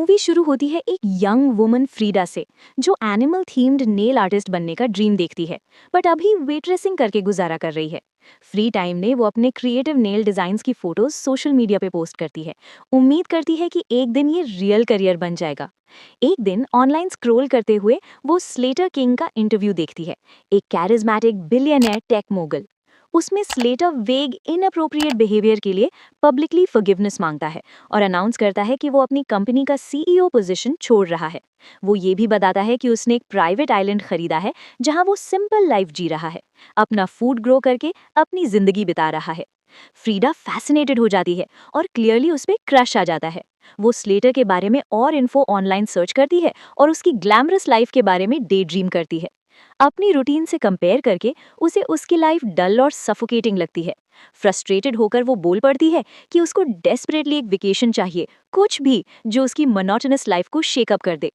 Movie शुरू होती है एक यंग वुमन फ्रीडा से, जो एनिमल थीम्ड नेल आर्टिस्ट बनने का ड्रीम देखती है, बट अभी वेटरेसिंग करके गुजारा कर रही है। फ्री टाइम में वो अपने क्रिएटिव नेल डिजाइन्स की फोटोज सोशल मीडिया पे पोस्ट करती है। उम्मीद करती है कि एक दिन ये रियल करियर बन जाएगा। एक दिन ऑनलाइन स्क्रॉल करते हुए वो स्लेटर किंग का इंटरव्यू देखती है, एक कैरिज्मेटिक बिलियनियर टेक मोगल। उसमें स्लेटर वेग इनअप्रोप्रिएट बिहेवियर के लिए पब्लिकली फॉरगिवनेस मांगता है और अनाउंस करता है कि वो अपनी कंपनी का सीईओ पोजीशन छोड़ रहा है। वो ये भी बताता है कि उसने एक प्राइवेट आइलैंड खरीदा है जहां वो सिंपल लाइफ जी रहा है, अपना फूड ग्रो करके अपनी जिंदगी बिता रहा है। फ्रीडा फैसिनेटेड हो जाती है और क्लियरली उस पर क्रश आ जाता है। वो स्लेटर के बारे में और इन्फो ऑनलाइन सर्च करती है और उसकी ग्लैमरस लाइफ के बारे में डे ड्रीम करती है। अपनी रूटीन से कंपेयर करके उसे उसकी लाइफ डल और सफोकेटिंग लगती है। फ्रस्ट्रेटेड होकर वो बोल पड़ती है कि उसको डेस्परेटली एक वेकेशन चाहिए, कुछ भी जो उसकी मोनोटोनस लाइफ को शेकअप कर दे।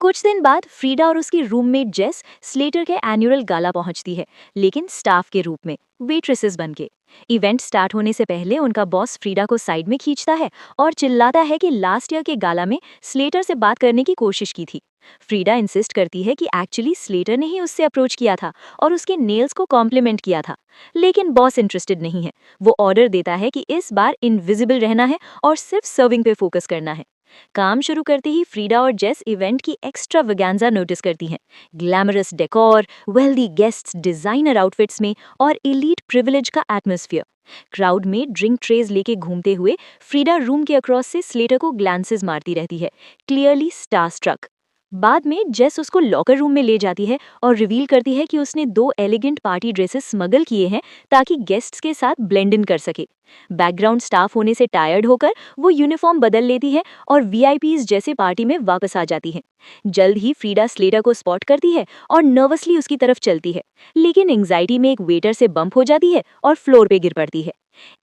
कुछ दिन बाद फ्रीडा और उसकी रूममेट जेस स्लेटर के एनुअल गाला पहुंचती है, लेकिन स्टाफ के रूप में, वेट्रेसेस बनके। इवेंट स्टार्ट होने से पहले उनका बॉस फ्रीडा को साइड में खींचता है और चिल्लाता है कि लास्ट ईयर के गाला में स्लेटर से बात करने की कोशिश की थी। फ्रीडा इंसिस्ट करती है कि एक्चुअली स्लेटर ने ही उससे अप्रोच किया था और उसके नेल्स को कॉम्प्लीमेंट किया था, लेकिन बॉस इंटरेस्टेड नहीं है। वो ऑर्डर देता है कि इस बार इनविजिबल रहना है और सिर्फ सर्विंग पे फोकस करना है। काम शुरू करते ही फ्रीडा और जेस इवेंट की एक्स्ट्रा वगांजा नोटिस करती हैं। Glamorous decor, wealthy guests designer outfits में और एलीट प्रिविलेज का एटमॉस्फेयर। क्राउड में ड्रिंक ट्रेज लेके घूमते हुए फ्रीडा रूम के अक्रॉस से स्लेटर को ग्लांसेस मारती रहती है, क्लियरली स्टार स्ट्रक। बाद में जेस उसको लॉकर रूम में ले जाती है और रिवील करती है कि उसने 2 एलिगेंट पार्टी ड्रेसेस स्मगल किए हैं ताकि गेस्ट्स के साथ ब्लेंड इन कर सके। बैकग्राउंड स्टाफ होने से टायर्ड होकर वो यूनिफॉर्म बदल लेती है और वीआईपीज जैसे पार्टी में वापस आ जाती है। जल्द ही फ्रीडा स्लेटर को स्पॉट करती है और नर्वसली उसकी तरफ चलती है, लेकिन एंग्जाइटी में एक वेटर से बम्प हो जाती है और फ्लोर पे गिर पड़ती है।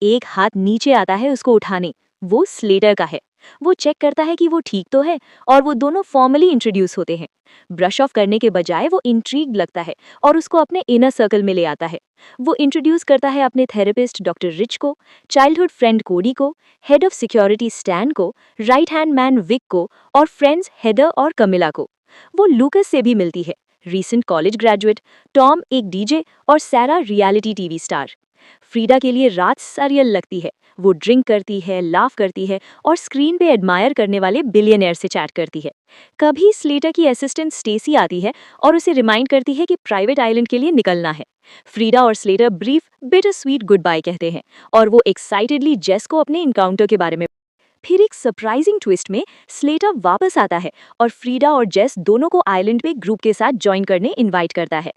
एक हाथ नीचे आता है उसको उठाने, वो स्लेटर का है। वो चेक करता है कि वो ठीक तो है और वो दोनों फॉर्मली इंट्रोड्यूस होते हैं। ब्रश ऑफ करने के बजाय वो इंट्रीग्ड लगता है और उसको अपने इनर सर्कल में ले आता है। वो इंट्रोड्यूस करता है अपने थेरेपिस्ट डॉक्टर रिच को, चाइल्डहुड फ्रेंड कोडी को, हेड ऑफ सिक्योरिटी स्टैन को, राइट हैंड मैन विक को और फ्रेंड्स हेदर और कमिला को। वो लूकस से भी मिलती है, रीसेंट कॉलेज ग्रेजुएट, टॉम एक डीजे और सैरा रियलिटी टीवी स्टार। फ्रीडा के लिए रात सरियल लगती है। वो ड्रिंक करती है, लाफ करती है और स्क्रीन पे एडमायर करने वाले बिलियनियर से चैट करती है। कभी स्लेटर की असिस्टेंट स्टेसी आती है और उसे रिमाइंड करती है कि प्राइवेट आइलैंड के लिए निकलना है। फ्रीडा और Slater brief bitter sweet goodbye कहते हैं और वो एक्साइटेडली जेस को अपने इनकाउंटर के बारे में। फिर एक सरप्राइजिंग ट्विस्ट में स्लेटर वापस आता है और फ्रीडा और जेस दोनों को आइलैंड पे ग्रुप के साथ ज्वाइन करने इनवाइट करता है।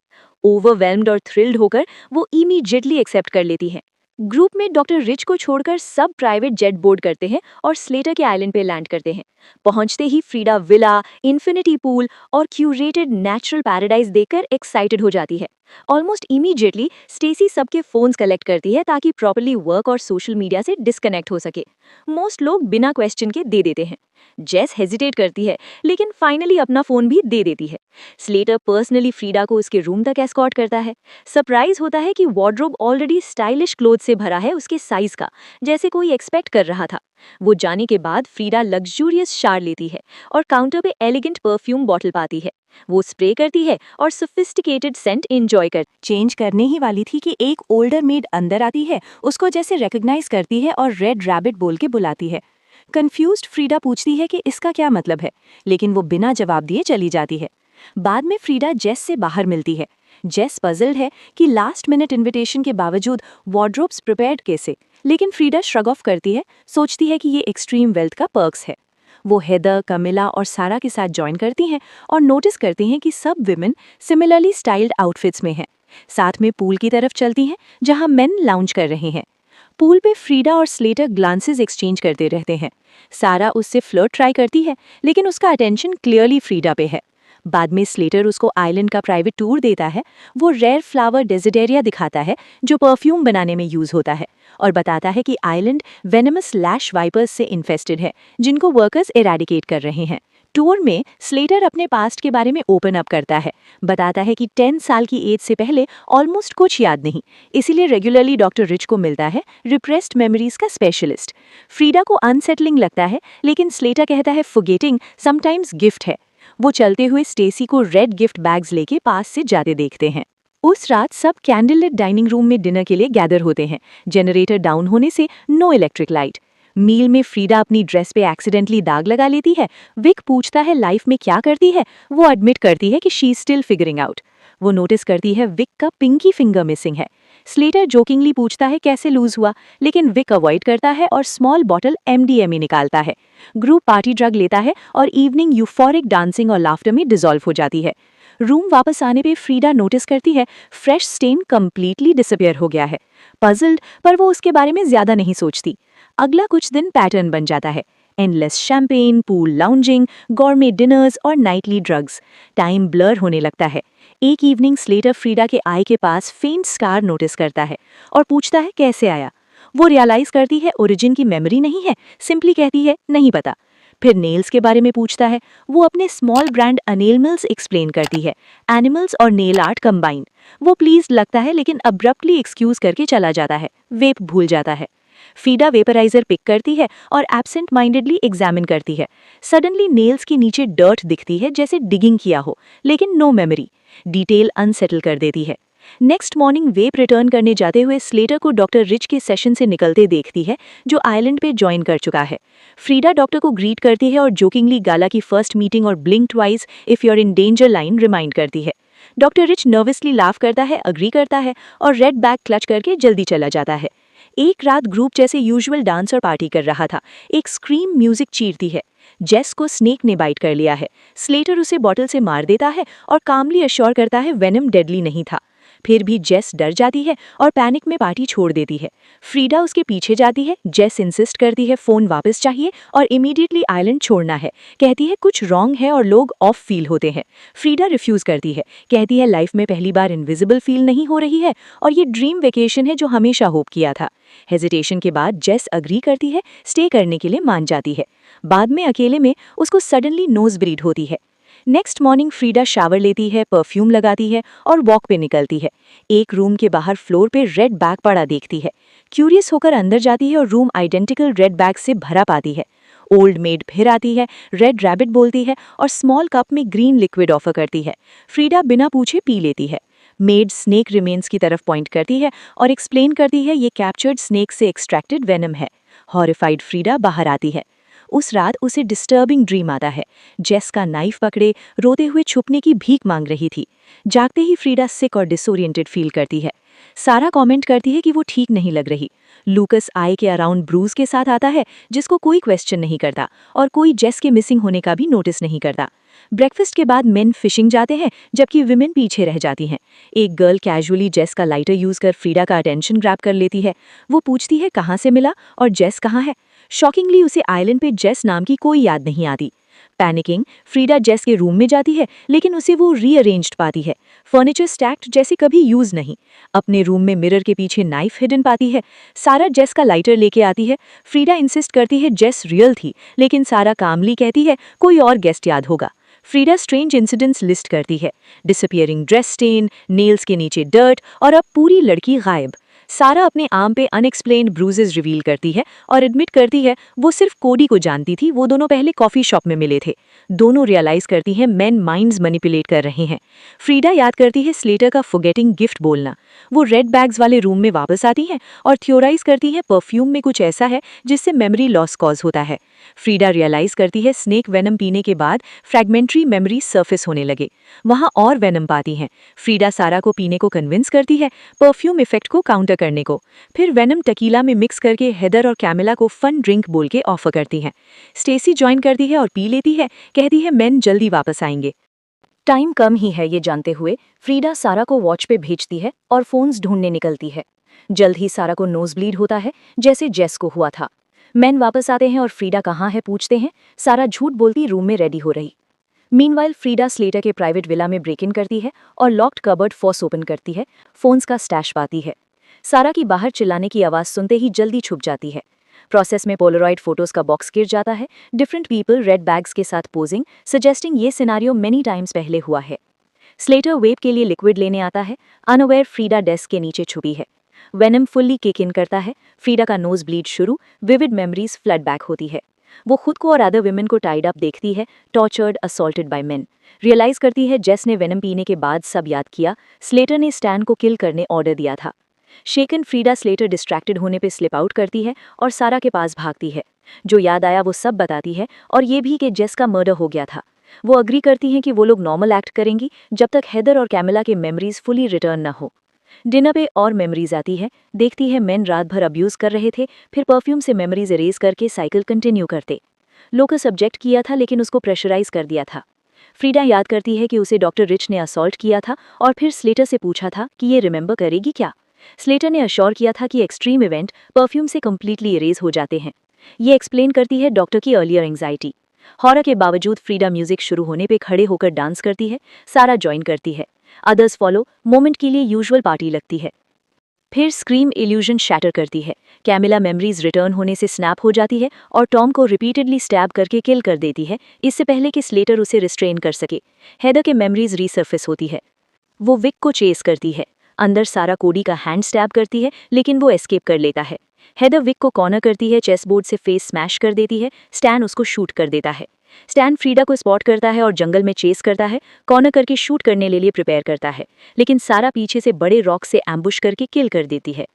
ओवरवेल्म्ड और थ्रिल्ड होकर वो इमीडिएटली एक्सेप्ट कर लेती हैं। ग्रुप में डॉक्टर रिच को छोड़कर सब प्राइवेट जेट बोर्ड करते हैं और स्लेटर के आइलैंड पे लैंड करते हैं। पहुंचते ही फ्रीडा विला, इन्फिनिटी पूल और क्यूरेटेड नेचुरल पैराडाइज देखकर एक्साइटेड हो जाती है। ऑलमोस्ट इमीडिएटली स्टेसी सबके फोन्स कलेक्ट करती है ताकि प्रॉपर्ली वर्क और सोशल मीडिया से डिस्कनेक्ट हो सके। मोस्ट लोग बिना क्वेश्चन के दे देते हैं। जेस हेजिटेट करती है, लेकिन फाइनली अपना फोन भी दे देती है। स्लेटर पर्सनली फ्रीडा को उसके रूम तक एस्कॉर्ट करता है। सरप्राइज होता है कि वार्डरोब ऑलरेडी स्टाइलिश क्लोथ से भरा है उसके साइज का, जैसे कोई एक्सपेक्ट कर रहा था। वो जाने के बाद फ्रीडा लग्जूरियस शार लेती है और काउंटर पे एलिगेंट परफ्यूम बॉटल पाती है। वो स्प्रे करती है और सोफिस्टिकेटेड सेंट एंजॉय कर चेंज करने ही वाली थी कि एक ओल्डर मेड अंदर आती है, उसको जैसे रिकॉग्नाइज करती है और रेड रैबिट बोल के बुलाती है। कंफ्यूज्ड फ्रीडा पूछती है कि इसका क्या मतलब है, लेकिन वो बिना जवाब दिए चली जाती है। बाद में फ्रीडा जेस से बाहर मिलती है। जेस पजल्ड है कि लास्ट मिनट इनविटेशन के बावजूद वार्डरोब्स प्रिपेयर्ड कैसे, लेकिन फ्रीडा श्रग ऑफ करती है, सोचती है कि ये एक्सट्रीम वेल्थ का पर्क्स है। वो हेदर, कमिला और सारा के साथ ज्वाइन करती हैं और नोटिस करती हैं कि सब विमेन सिमिलरली स्टाइल्ड आउटफिट्स में हैं। साथ में पूल की तरफ चलती हैं जहां मेन लाउंज कर रहे हैं। पूल पे फ्रीडा और स्लेटर ग्लांसेस एक्सचेंज करते रहते हैं। सारा उससे फ्लर्ट ट्राई करती है, लेकिन उसका अटेंशन क्लियरली फ्रीडा पे है। बाद में स्लेटर उसको आइलैंड का प्राइवेट टूर देता है। वो रेयर फ्लावर डेसिडेरिया दिखाता है जो परफ्यूम बनाने में यूज होता है, और बताता है कि आइलैंड वेनमस लैश वाइपर्स से इन्फेस्टेड है जिनको वर्कर्स एराडिकेट कर रहे हैं। टूर में स्लेटर अपने पास्ट के बारे में ओपन अप करता है, बताता है कि 10 साल की एज से पहले ऑलमोस्ट कुछ याद नहीं, इसीलिए रेगुलरली डॉक्टर रिच को मिलता है रिप्रेस्ड मेमोरीज का स्पेशलिस्ट। फ्रीडा को अनसेटलिंग लगता है, लेकिन स्लेटर कहता है फॉरगेटिंग समटाइम्स गिफ्ट है। वो चलते हुए स्टेसी को रेड गिफ्ट बैग्स लेके पास से जाते देखते हैं। उस रात सब कैंडल लिट डाइनिंग रूम में डिनर के लिए गैदर होते हैं। जनरेटर डाउन होने से नो इलेक्ट्रिक लाइट। मील में फ्रीडा अपनी ड्रेस पे एक्सीडेंटली दाग लगा लेती है। विक पूछता है लाइफ में क्या करती है। वो एडमिट करती है कि she is still figuring out. वो नोटिस करती है विक का पिंकी फिंगर मिसिंग है। स्लेटर जोकिंगली पूछता है कैसे लूज हुआ, लेकिन विक अवॉइड करता है और स्मॉल बॉटल MDMA निकालता है। ग्रुप पार्टी ड्रग लेता है और इवनिंग यूफोरिक डांसिंग और लाफ्टर में डिसॉल्व हो जाती है। रूम वापस आने पे फ्रीडा नोटिस करती है फ्रेश स्टेन कंप्लीटली डिसअपियर हो गया है। पजल्ड, पर वो उसके बारे में ज्यादा नहीं सोचती। अगला कुछ दिन पैटर्न बन जाता है। Endless champagne, pool lounging, gourmet dinners और नाइटली ड्रग्स। टाइम ब्लर होने लगता है। एक इवनिंग स्लेटर फ्रीडा के आई के पास फेंट स्कार नोटिस करता है और पूछता है कैसे आया। वो रियलाइज करती है ओरिजिन की मेमोरी नहीं है, सिंपली कहती है नहीं पता। फिर नेल्स के बारे में पूछता है। वो अपने स्मॉल ब्रांड अनेलमल्स एक्सप्लेन करती है, एनिमल्स और नेल आर्ट कंबाइन। वो प्लीज लगता है, लेकिन अब्रप्टली एक्सक्यूज करके चला जाता है। वेप भूल जाता है। फ्रीडा वेपराइजर पिक करती है और एब्सेंट माइंडेडली एग्जामिन करती है। सडनली नेल्स के नीचे डर्ट दिखती है जैसे डिगिंग किया हो, लेकिन नो मेमोरी। डिटेल अनसेटल कर देती है। नेक्स्ट मॉर्निंग वेप रिटर्न करने जाते हुए स्लेटर को डॉक्टर रिच के सेशन से निकलते देखती है, जो आइलैंड पे ज्वाइन कर चुका है। फ्रीडा डॉक्टर को ग्रीट करती है और जोकिंगली गाला की फर्स्ट मीटिंग और blink twice if you are in danger line remind करती है। डॉक्टर रिच नर्वसली लाफ करता है, अग्री करता है और रेड बैग क्लच करके जल्दी चला जाता है। एक रात ग्रुप जैसे यूजुअल डांस और पार्टी कर रहा था। एक स्क्रीम म्यूजिक चीरती है। जेस को स्नेक ने बाइट कर लिया है। स्लेटर उसे बॉटल से मार देता है और कामली अश्योर करता है वेनम डेडली नहीं था। फिर भी जेस डर जाती है और पैनिक में पार्टी छोड़ देती है। फ्रीडा उसके पीछे जाती है। जेस इंसिस्ट करती है फोन वापस चाहिए और इमीडिएटली आइलैंड छोड़ना है। कहती है कुछ रॉन्ग है और लोग ऑफ फील होते हैं। फ्रीडा रिफ्यूज करती है, कहती है लाइफ में पहली बार इनविजिबल फील नहीं हो रही है और ये ड्रीम वेकेशन है जो हमेशा होप किया था। हेजिटेशन के बाद जेस अग्री करती है, स्टे करने के लिए मान जाती है। बाद में अकेले में उसको सडनली नोज ब्लीड होती है। नेक्स्ट मॉर्निंग फ्रीडा शावर लेती है, परफ्यूम लगाती है और वॉक पे निकलती है। एक रूम के बाहर फ्लोर पे रेड बैग पड़ा देखती है। क्यूरियस होकर अंदर जाती है और रूम आइडेंटिकल रेड बैग से भरा पाती है। ओल्ड मेड फिर आती है, रेड रैबिट बोलती है और स्मॉल कप में ग्रीन लिक्विड ऑफर करती है। फ्रीडा बिना पूछे पी लेती है। मेड स्नेक रिमेन्स की तरफ पॉइंट करती है और एक्सप्लेन करती है ये कैप्चर्ड स्नेक से एक्सट्रैक्टेड वेनम है। हॉरिफाइड फ्रीडा बाहर आती है। उस रात उसे डिस्टर्बिंग ड्रीम आता है। जेस का नाइफ पकड़े रोते हुए छुपने की भीख मांग रही थी। जागते ही फ्रीडा सिक और डिसोरिएंटेड फील करती है। सारा कमेंट करती है कि वो ठीक नहीं लग रही। लूकस आई के अराउंड ब्रूज के साथ आता है, जिसको कोई क्वेश्चन नहीं करता और कोई जेस के मिसिंग होने का भी नोटिस नहीं करता। ब्रेकफास्ट के बाद मेन फिशिंग जाते हैं, जबकि विमेन पीछे रह जाती हैं। एक गर्ल कैजुअली जेस का लाइटर यूज कर फ्रीडा का अटेंशन ग्रैब कर लेती है। वो पूछती है कहाँ से मिला और जेस कहाँ है। शॉकिंगली उसे आइलैंड पे जेस नाम की कोई याद नहीं आती। पैनिकिंग फ्रीडा जेस के रूम में जाती है, लेकिन उसे वो रीअरेंज्ड पाती है। फर्नीचर स्टैक्ड जैसे कभी यूज नहीं। अपने रूम में मिरर के पीछे नाइफ हिडन पाती है। सारा जेस का लाइटर लेके आती है। फ्रीडा इंसिस्ट करती है जेस रियल थी, लेकिन सारा कामली कहती है कोई और गेस्ट याद होगा। फ्रीडा स्ट्रेंज इंसिडेंट्स लिस्ट करती है, डिसअपियरिंग ड्रेस स्टेन, नेल्स के नीचे डर्ट और अब पूरी लड़की गायब। सारा अपने आर्म पे अनएक्सप्लेन्ड ब्रूजेस रिवील करती है और एडमिट करती है वो सिर्फ कोडी को जानती थी। वो दोनों पहले कॉफी शॉप में मिले थे। दोनों रियलाइज करती हैं मेन माइंड्स मैनिपुलेट कर रहे हैं। फ्रीडा याद करती है स्लेटर का फॉरगेटिंग गिफ्ट बोलना। वो रेड बैग्स वाले रूम में वापस आती हैं और थ्योराइज करती है परफ्यूम में कुछ ऐसा है जिससे मेमोरी लॉस कॉज होता है। फ्रीडा रियलाइज करती है स्नेक वेनम पीने के बाद फ्रैगमेंट्री मेमोरी सर्फेस होने लगे। वहां और वेनम पाती हैं। फ्रीडा सारा को पीने को कन्विंस करती है, परफ्यूम इफेक्ट को काउंटर करने को। फिर वेनम टकीला में मिक्स करके हेदर और कैमिला को फन ड्रिंक बोल के ऑफर करती हैं। स्टेसी ज्वाइन करती है और पी लेती है। कहती है मेन जल्दी वापस आएंगे। टाइम कम ही है ये जानते हुए फ्रीडा सारा को वॉच पे भेजती है और फोन्स ढूंढने निकलती है। जल्द ही सारा को नोज ब्लीड होता है, जैसे जेस को हुआ था। मैन वापस आते हैं और फ्रीडा कहाँ है पूछते हैं। सारा झूठ बोलती रूम में रेडी हो रही। मीनवाइल फ्रीडा स्लेटर के प्राइवेट विला में ब्रेक इन करती है और लॉक्ड कबर्ड फोर्स ओपन करती है, फोन्स का स्टैश पाती है। सारा की बाहर चिल्लाने की आवाज़ सुनते ही जल्दी छुप जाती है। प्रोसेस में पोलरॉइड फोटोज का बॉक्स गिर जाता है, डिफरेंट पीपल रेड बैग्स के साथ पोजिंग, सजेस्टिंग ये सिनारियो मेनी टाइम्स पहले हुआ है। स्लेटर वेब के लिए लिक्विड लेने आता है, अनअवेयर फ्रीडा डेस्क के नीचे छुपी है। वेनम फुल्ली किक इन करता है, फ्रीडा का नोज ब्लीड शुरू, विविड मेमोरीज फ्लड बैक होती है। वो खुद को और अदर विमेन को टाइड अप देखती है, tortured, assaulted by men. Realise करती है जेस ने वेनम पीने के बाद सब याद किया, स्लेटर ने स्टैन को किल करने ऑर्डर दिया था। शेकन फ्रीडा स्लेटर डिस्ट्रैक्टेड होने पे स्लिप आउट करती है और सारा के पास भागती है। जो याद आया वो सब बताती है, और ये भी कि जेस का मर्डर हो गया था। वो अग्री करती हैं कि वो लोग नॉर्मल एक्ट करेंगी जब तक हेदर और कैमिला के मेमोरीज फुली रिटर्न न हो। डिनर पे और मेमोरीज आती है, देखती है मेन रात भर अब्यूज कर रहे थे, फिर परफ्यूम से मेमोरीज इरेज करके साइकिल कंटिन्यू करते। लोकस सब्जेक्ट किया था लेकिन उसको प्रेशराइज कर दिया था। फ्रीडा याद करती है कि उसे डॉक्टर रिच ने असॉल्ट किया था और फिर स्लेटर से पूछा था कि ये रिमेंबर करेगी क्या। स्लेटर ने अश्योर किया था कि एक्सट्रीम इवेंट परफ्यूम से कम्प्लीटली इरेज हो जाते हैं। ये एक्सप्लेन करती है डॉक्टर की अर्लियर एंग्जाइटी। हॉरर के बावजूद फ्रीडा म्यूजिक शुरू होने पे खड़े होकर डांस करती है, सारा ज्वाइन करती है। अदर्स फॉलो, मोमेंट के लिए यूजुअल पार्टी लगती है। फिर स्क्रीम इल्यूजन शैटर करती है, कैमिला मेमोरीज रिटर्न होने से स्नैप हो जाती है और टॉम को रिपीटेडली स्टैब करके किल कर देती है, इससे पहले कि स्लेटर उसे रिस्ट्रेन कर सके। हेदर के मेमोरीज रीसर्फेस होती है। वो विक को चेस करती है। अंदर सारा कोडी का हैंड स्टैब करती है लेकिन वो एस्केप कर लेता है। हेदर विक को कॉर्नर करती है, चेस बोर्ड से फेस स्मैश कर देती है, स्टैन उसको शूट कर देता है। स्टैन फ्रीडा को स्पॉट करता है और जंगल में चेस करता है, कॉर्नर करके शूट करने लिए प्रिपेयर करता है, लेकिन सारा पीछे से बड़े रॉक से एम्बुश करके किल कर देती है।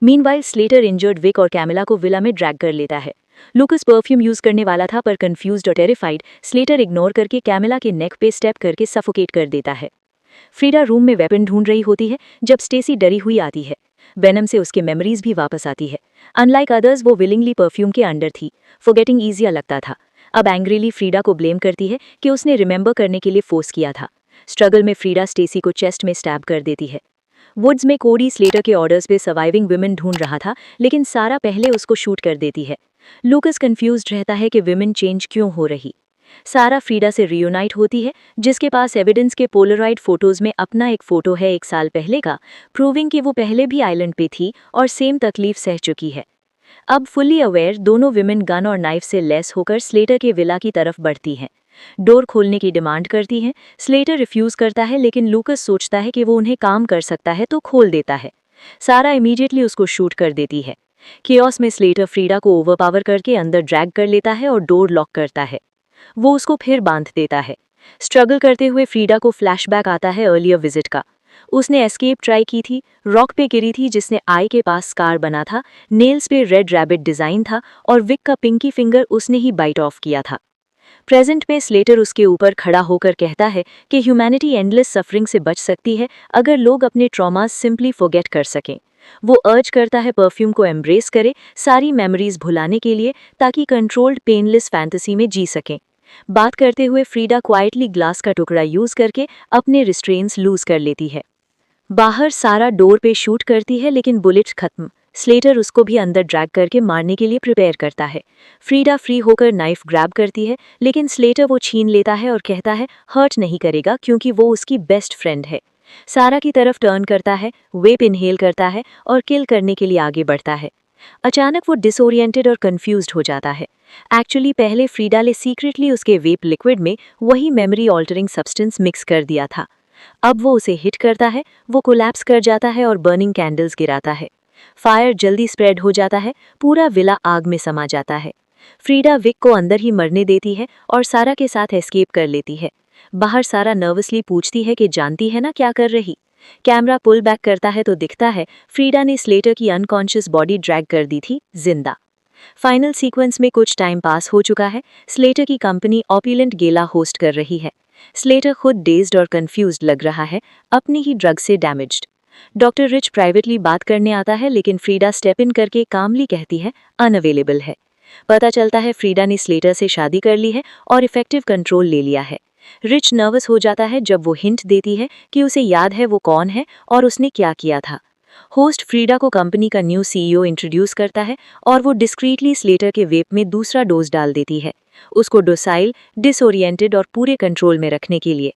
मीनवाइल स्लेटर इंजर्ड विक और कैमिला को विला में ड्रैग कर लेता है। लूकस परफ्यूम यूज करने वाला था पर कंफ्यूज्ड और टेरिफाइड स्लेटर इग्नोर करके कैमिला के नेक पे स्टेप करके सफोकेट कर देता है। फ्रीडा रूम में वेपन ढूंढ रही होती है जब स्टेसी डरी हुई आती है। वेनम से उसके मेमोरीज भी वापस आती है। अनलाइक अदर्स वो विलिंगली परफ्यूम के अंडर थी, फॉरगेटिंग ईजियर लगता था। अब एंग्रीली फ्रीडा को ब्लेम करती है कि उसने रिमेंबर करने के लिए फोर्स किया था। स्ट्रगल में फ्रीडा स्टेसी को चेस्ट में स्टैब कर देती है। वुड्स में कोडी स्लेटर के ऑर्डर्स पे सर्वाइविंग विमेन ढूंढ रहा था लेकिन सारा पहले उसको शूट कर देती है। लूकस कंफ्यूज्ड रहता है कि विमेन चेंज क्यों हो रही। सारा फ्रीडा से रियूनाइट होती है, जिसके पास एविडेंस के पोलराइड फोटोज में अपना एक फोटो है 1 साल पहले का, प्रूविंग कि वो पहले भी आइलैंड पे थी और सेम तकलीफ सह चुकी है। अब फुल्ली अवेयर दोनों विमेन गन और नाइफ से लेस होकर स्लेटर के विला की तरफ बढ़ती हैं। डोर खोलने की डिमांड करती हैं। स्लेटर रिफ्यूज करता है लेकिन लूकस सोचता है कि वो उन्हें काम कर सकता है तो खोल देता है। सारा इमीडिएटली उसको शूट कर देती है। केओस में स्लेटर फ्रीडा को ओवरपावर करके अंदर ड्रैग कर लेता है और डोर लॉक करता है। वो उसको फिर बांध देता है। स्ट्रगल करते हुए फ्रीडा को फ्लैशबैक आता है अर्लियर विजिट का। उसने एस्केप ट्राई की थी, रॉक पे गिरी थी जिसने आई के पास स्कार बना था, नेल्स पे रेड रैबिट डिजाइन था और विक का पिंकी फिंगर उसने ही बाइट ऑफ किया था। प्रेजेंट में स्लेटर उसके ऊपर खड़ा होकर कहता है कि ह्यूमैनिटी एंडलेस सफरिंग से बच सकती है अगर लोग अपने ट्रॉमास सिंपली फॉरगेट कर सकें। वो अर्ज करता है परफ्यूम को एम्ब्रेस करे सारी मेमोरीज भुलाने के लिए ताकि कंट्रोल्ड पेनलेस फैंटेसी में जी सकें। बात करते हुए फ्रीडा क्वाइटली ग्लास का टुकड़ा यूज करके अपने रिस्ट्रेन्स लूज कर लेती है। बाहर सारा डोर पे शूट करती है लेकिन बुलेट खत्म। स्लेटर उसको भी अंदर ड्रैग करके मारने के लिए प्रिपेयर करता है। फ्रीडा फ्री होकर नाइफ ग्रैब करती है लेकिन स्लेटर वो छीन लेता है और कहता है हर्ट नहीं करेगा क्योंकि वो उसकी बेस्ट फ्रेंड है। सारा की तरफ टर्न करता है, वेप इनहेल करता है और किल करने के लिए आगे बढ़ता है। अचानक वो डिसोरिएंटेड और कंफ्यूज्ड हो जाता है। एक्चुअली पहले फ्रीडा ने सीक्रेटली उसके वेप लिक्विड में वही मेमोरी ऑल्टरिंग सब्सटेंस मिक्स कर दिया था। अब वो उसे हिट करता है, वो कोलैप्स कर जाता है और बर्निंग कैंडल्स गिराता है। फायर जल्दी स्प्रेड हो जाता है, पूरा विला आग में समा जाता है। फ्रीडा विक को अंदर ही मरने देती है और सारा के साथ एस्केप कर लेती है। बाहर सारा नर्वसली पूछती है कि जानती है ना क्या कर रही। कैमरा पुल बैक करता है तो दिखता है फ्रीडा ने स्लेटर की अनकॉन्शियस बॉडी ड्रैग कर दी थी जिंदा। फाइनल सीक्वेंस में कुछ टाइम पास हो चुका है। स्लेटर की कंपनी ऑपुलेंट गेला होस्ट कर रही है। स्लेटर खुद डेज्ड और कंफ्यूज्ड लग रहा है, अपनी ही ड्रग से डैमेज्ड। डॉक्टर रिच प्राइवेटली बात करने आता है लेकिन फ्रीडा स्टेप इन करके कामली कहती है अनअवेलेबल है। पता चलता है फ्रीडा ने स्लेटर से शादी कर ली है और इफेक्टिव कंट्रोल ले लिया है। रिच नर्वस हो जाता है जब वो हिंट देती है कि उसे याद है वो कौन है और उसने क्या किया था। होस्ट फ्रीडा को कंपनी का न्यू सीईओ इंट्रोड्यूस करता है और वो डिस्क्रीटली स्लेटर के वेप में दूसरा डोज डाल देती है, उसको डोसाइल, डिसओरिएंटेड और पूरे कंट्रोल में रखने के लिए।